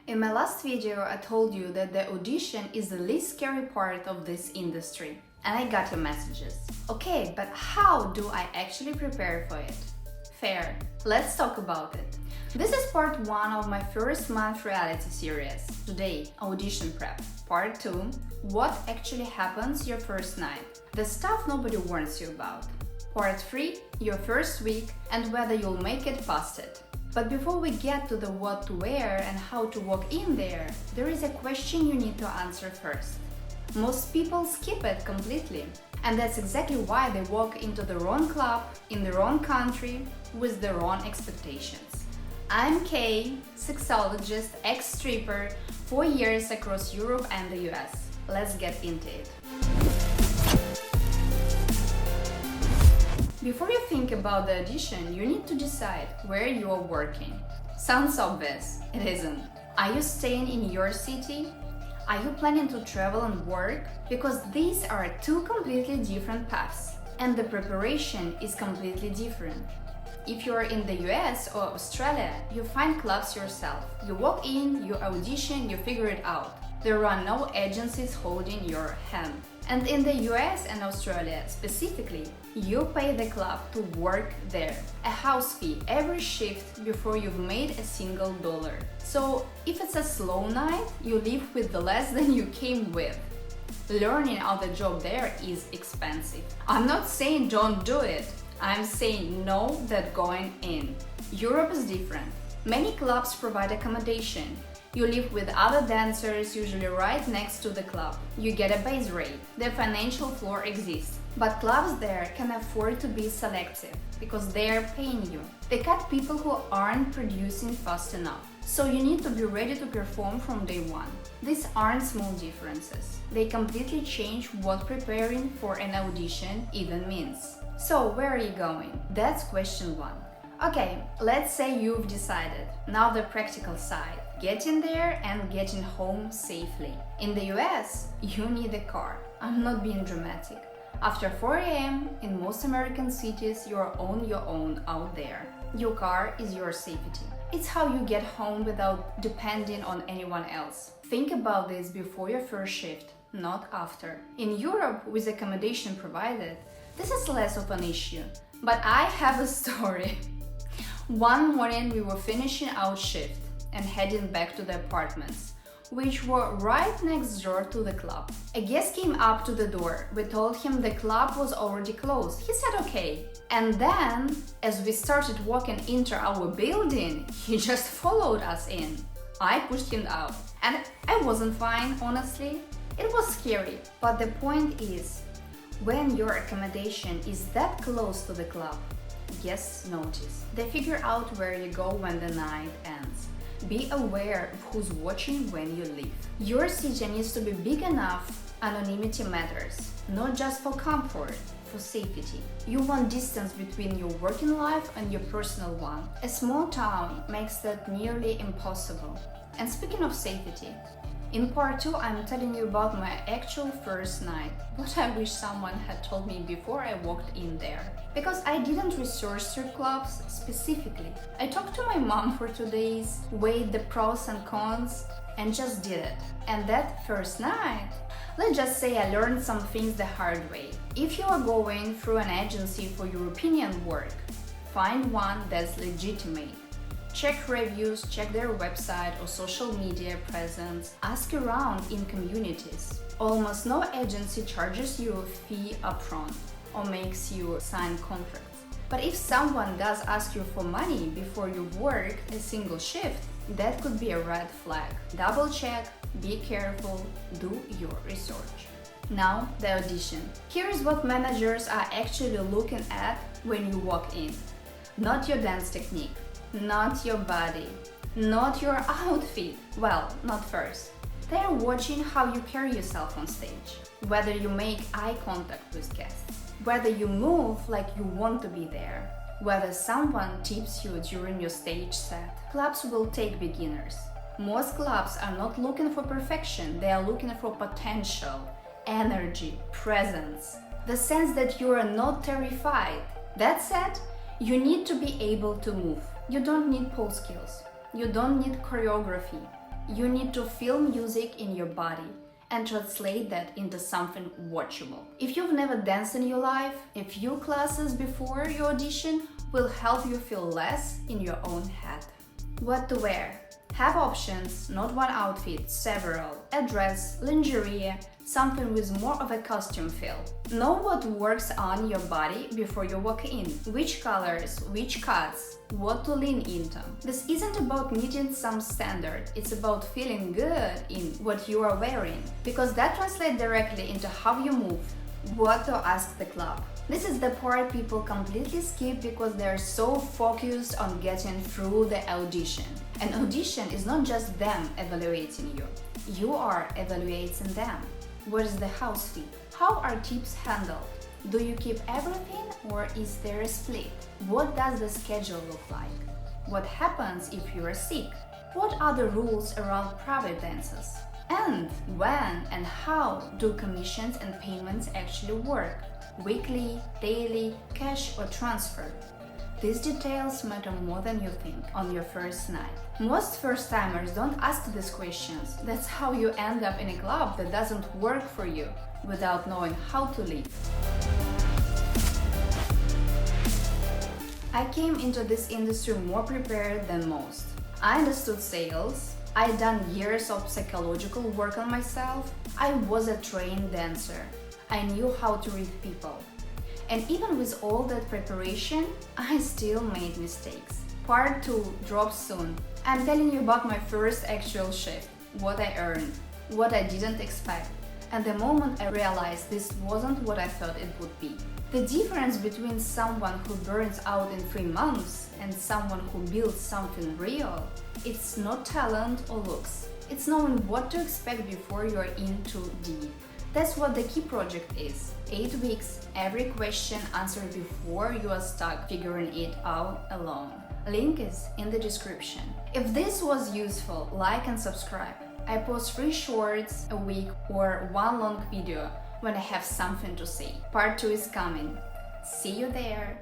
In my last video, I told you that the audition is the least scary part of this industry. And I got your messages. Okay, but how do I actually prepare for it? Fair. Let's talk about it. This is part 1 of my first month reality series. Today, audition prep. Part 2, what actually happens your first night. The stuff nobody warns you about. Part 3, your first week and whether you'll make it past it. But before we get to the what to wear and how to walk in there is a question you need to answer first. Most people skip it completely. And that's exactly why they walk into the wrong club, in the wrong country, with the wrong expectations. I'm Kay, sexologist, ex-stripper, 4 years across Europe and the US. Let's get into it. Before you think about the audition, you need to decide where you are working. Sounds obvious, it isn't. Are you staying in your city? Are you planning to travel and work? Because these are two completely different paths, and the preparation is completely different. If you're in the US or Australia, you find clubs yourself. You walk in, you audition, you figure it out. There are no agencies holding your hand. And in the US and Australia specifically, you pay the club to work there. A house fee every shift before you've made a single dollar. So if it's a slow night, you leave with the less than you came with. Learning on the job there is expensive. I'm not saying don't do it. I'm saying know that going in. Europe is different. Many clubs provide accommodation. You live with other dancers, usually right next to the club. You get a base rate. The financial floor exists. But clubs there can afford to be selective because they are paying you. They cut people who aren't producing fast enough. So you need to be ready to perform from day one. These aren't small differences. They completely change what preparing for an audition even means. So where are you going? That's question 1. Okay, let's say you've decided. Now the practical side. Getting there and getting home safely. In the US, you need a car. I'm not being dramatic. After 4 a.m. in most American cities, you're on your own out there. Your car is your safety. It's how you get home without depending on anyone else. Think about this before your first shift, not after. In Europe, with accommodation provided, this is less of an issue. But I have a story. One morning we were finishing our shift and heading back to the apartments, which were right next door to the club. A guest came up to the door. We told him the club was already closed. He said okay. And then, as we started walking into our building, he just followed us in. I pushed him out. And I wasn't fine, honestly. It was scary. But the point is, when your accommodation is that close to the club, guests notice. They figure out where you go when the night ends. Be aware of who's watching when you leave. Your city needs to be big enough. Anonymity matters, not just for comfort, for safety. You want distance between your working life and your personal one. A small town makes that nearly impossible. And speaking of safety, in part 2 I'm telling you about my actual first night, what I wish someone had told me before I walked in there. Because I didn't research strip clubs specifically. I talked to my mom for 2 days, weighed the pros and cons, and just did it. And that first night, let's just say I learned some things the hard way. If you are going through an agency for European work, find one that's legitimate. Check reviews, check their website or social media presence, ask around in communities. Almost no agency charges you a fee upfront or makes you sign contracts. But if someone does ask you for money before you work a single shift, that could be a red flag. Double check, be careful, do your research. Now the audition. Here is what managers are actually looking at when you walk in. Not your dance technique, not your body, not your outfit. Well, not first. They are watching how you carry yourself on stage, whether you make eye contact with guests, whether you move like you want to be there, whether someone tips you during your stage set. Clubs will take beginners. Most clubs are not looking for perfection, they are looking for potential, energy, presence, the sense that you are not terrified. That said, you need to be able to move. You don't need pole skills. You don't need choreography. You need to feel music in your body and translate that into something watchable. If you've never danced in your life, a few classes before your audition will help you feel less in your own head. What to wear? Have options, not one outfit, several. A dress, lingerie, something with more of a costume feel. Know what works on your body before you walk in. Which colors, which cuts, what to lean into. This isn't about meeting some standard, it's about feeling good in what you are wearing, because that translates directly into how you move. What to ask the club. This is the part people completely skip because they're so focused on getting through the audition. An audition is not just them evaluating you. You are evaluating them. What is the house fee? How are tips handled? Do you keep everything or is there a split? What does the schedule look like? What happens if you are sick? What are the rules around private dances? And when and how do commissions and payments actually work? Weekly, daily, cash or transfer? These details matter more than you think on your first night. Most first-timers don't ask these questions. That's how you end up in a club that doesn't work for you without knowing how to leave. I came into this industry more prepared than most. I understood sales. I'd done years of psychological work on myself. I was a trained dancer. I knew how to read people. And even with all that preparation, I still made mistakes. Part 2 drops soon. I'm telling you about my first actual shift, what I earned, what I didn't expect, and the moment I realized this wasn't what I thought it would be. The difference between someone who burns out in 3 months and someone who builds something real, it's not talent or looks. It's knowing what to expect before you're in too deep. That's what the key project is. 8 weeks, every question answered before you are stuck figuring it out alone. Link is in the description. If this was useful, like and subscribe. I post 3 shorts a week or 1 long video when I have something to say. Part 2 is coming. See you there!